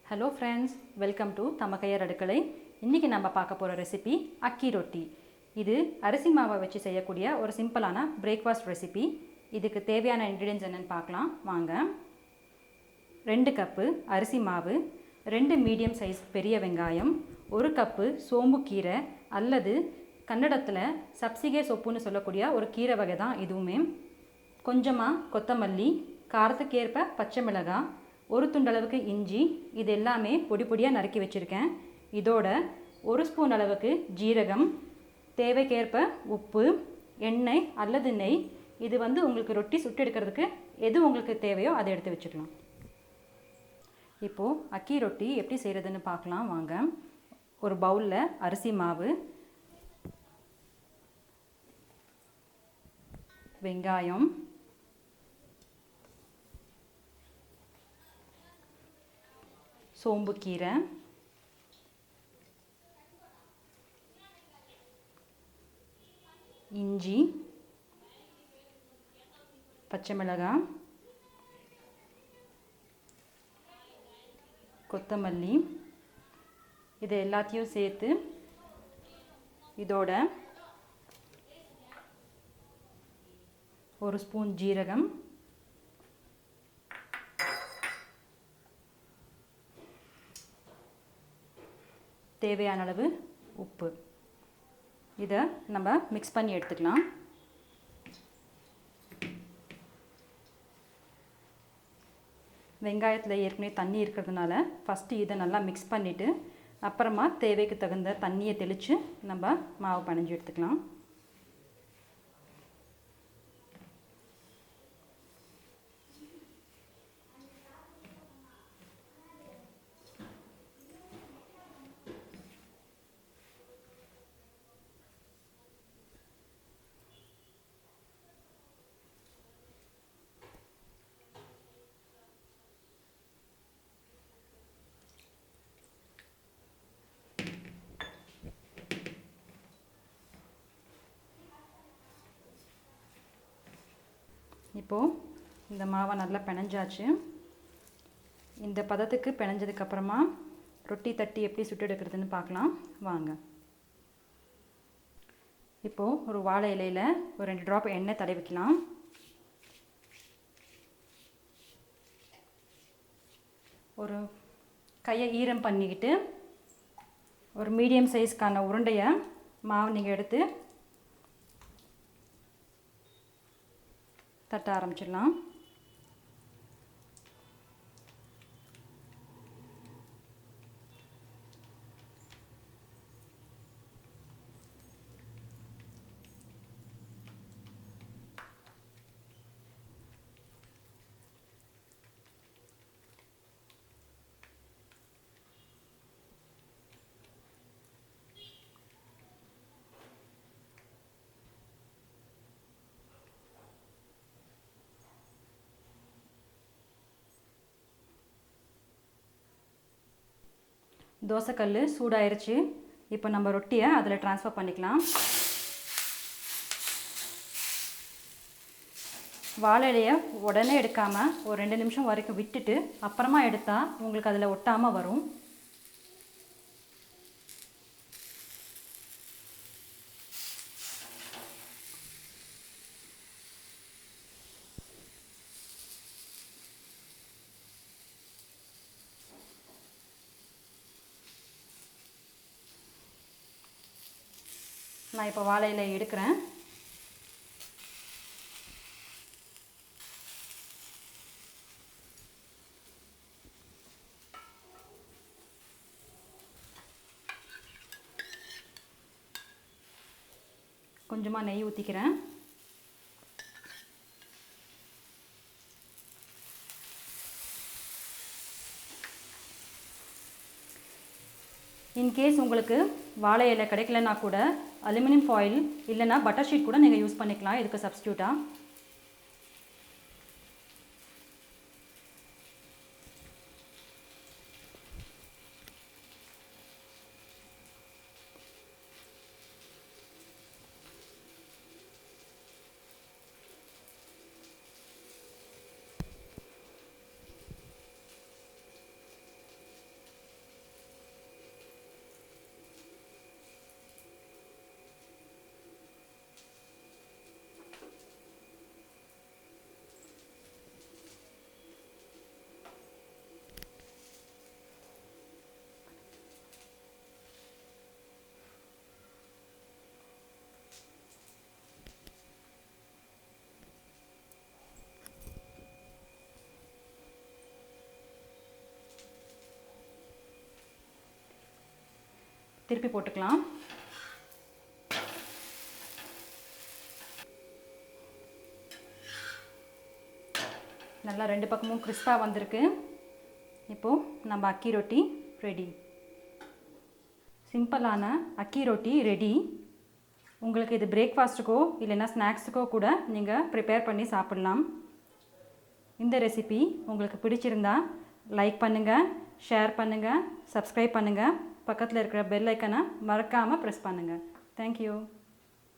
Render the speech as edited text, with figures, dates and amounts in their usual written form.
Hello friends, welcome to தமக்கையர் அடுக்களை. இன்றைக்கி நம்ம பார்க்க போகிற ரெசிபி அக்கி ரொட்டி. இது அரிசி மாவை வச்சு செய்யக்கூடிய ஒரு சிம்பிளான பிரேக்ஃபாஸ்ட் ரெசிபி. இதுக்கு தேவையான இன்க்ரீடியன்ஸ் என்னென்னு பார்க்கலாம் வாங்க. 2 கப்பு அரிசி மாவு, 2 மீடியம் சைஸ் பெரிய வெங்காயம், 1 கப்பு சோம்பு கீரை அல்லது கன்னடத்தில் சப்சிகே சொப்புன்னு சொல்லக்கூடிய ஒரு கீரை வகை தான் இதுவுமே. கொஞ்சமாக கொத்தமல்லி, காரத்துக்கேற்ப பச்சை மிளகாய், 1 துண்டளவுக்கு இஞ்சி, இது எல்லாமே பொடி பொடியாக நறுக்கி வச்சுருக்கேன். இதோட 1 ஸ்பூன் அளவுக்கு ஜீரகம், தேவைக்கேற்ப உப்பு, எண்ணெய் அல்லது நெய். இது உங்களுக்கு ரொட்டி சுட்டு எடுக்கிறதுக்கு எது உங்களுக்கு தேவையோ அதை எடுத்து வச்சுக்கலாம். இப்போது அக்கி ரொட்டி எப்படி செய்கிறதுன்னு பார்க்கலாம் வாங்க. ஒரு பவுலில் அரிசி மாவு, வெங்காயம், சோம்பு கீரை, இஞ்சி, பச்சை மிளகாய், கொத்தமல்லி, இது எல்லாத்தையும் சேர்த்து இதோட 1 ஸ்பூன் ஜீரகம், தேவையான அளவு உப்பு, இதை நம்ம மிக்ஸ் பண்ணி எடுத்துக்கலாம். வெங்காயத்தில் ஏற்கனவே தண்ணி இருக்கிறதுனால ஃபஸ்ட்டு இதை நல்லா மிக்ஸ் பண்ணிவிட்டு அப்புறமா தேவைக்கு தகுந்த தண்ணியை தெளித்து நம்ம மாவு பிணைஞ்சு எடுத்துக்கலாம். இப்போது இந்த மாவை நல்லா பிணைஞ்சாச்சு. இந்த பதத்துக்கு பிணைஞ்சதுக்கப்புறமா ரொட்டி தட்டி எப்படி சுட்டு எடுக்கிறதுன்னு பார்க்கலாம் வாங்க. இப்போது ஒரு வாழை இலையில் ஒரு 2 ட்ராப் எண்ணெய் தடவிக்கலாம். ஒரு கையை ஈரம் பண்ணிக்கிட்டு ஒரு மீடியம் சைஸ்க்கான உருண்டையை மாவு நீங்கள் எடுத்து தட்ட ஆரம்பிச்சிடலாம். தோசைக்கல் சூடாயிருச்சு. இப்போ நம்ம ரொட்டியை அதில் ட்ரான்ஸ்ஃபர் பண்ணிக்கலாம். வாழை இலையை உடனே எடுக்காமல் ஒரு 2 நிமிஷம் வரைக்கும் விட்டுட்டு அப்புறமா எடுத்தால் உங்களுக்கு அதில் ஒட்டாமல் வரும். நான் இப்போ வாழை இலை எடுக்கிறேன். கொஞ்சமாக நெய் ஊற்றிக்கிறேன். இன்கேஸ் உங்களுக்கு வாழை இலை கிடைக்கலன்னா கூட அலுமினியம் ஃபாயில் இல்லைன்னா பட்டர் ஷீட் கூட நீங்கள் யூஸ் பண்ணிக்கலாம் இதுக்கு சப்ஸ்டியூட்டாக. திருப்பி போட்டுக்கலாம். நல்லா 2 பக்கமும் கிறிஸ்பாக வந்திருக்கு. இப்போது நம்ம அக்கி ரொட்டி ரெடி. சிம்பிளான அக்கி ரொட்டி ரெடி. உங்களுக்கு இது பிரேக்ஃபாஸ்ட்டுக்கோ இல்லைன்னா ஸ்நாக்ஸுக்கோ கூட நீங்கள் ப்ரிப்பேர் பண்ணி சாப்பிட்லாம். இந்த ரெசிபி உங்களுக்கு பிடிச்சிருந்தா லைக் பண்ணுங்கள், ஷேர் பண்ணுங்கள், சப்ஸ்கிரைப் பண்ணுங்கள். பக்கத்தில் இருக்கிற பெல் ஐக்கனை மறக்காமல் ப்ரெஸ் பண்ணுங்கள். தேங்க்யூ.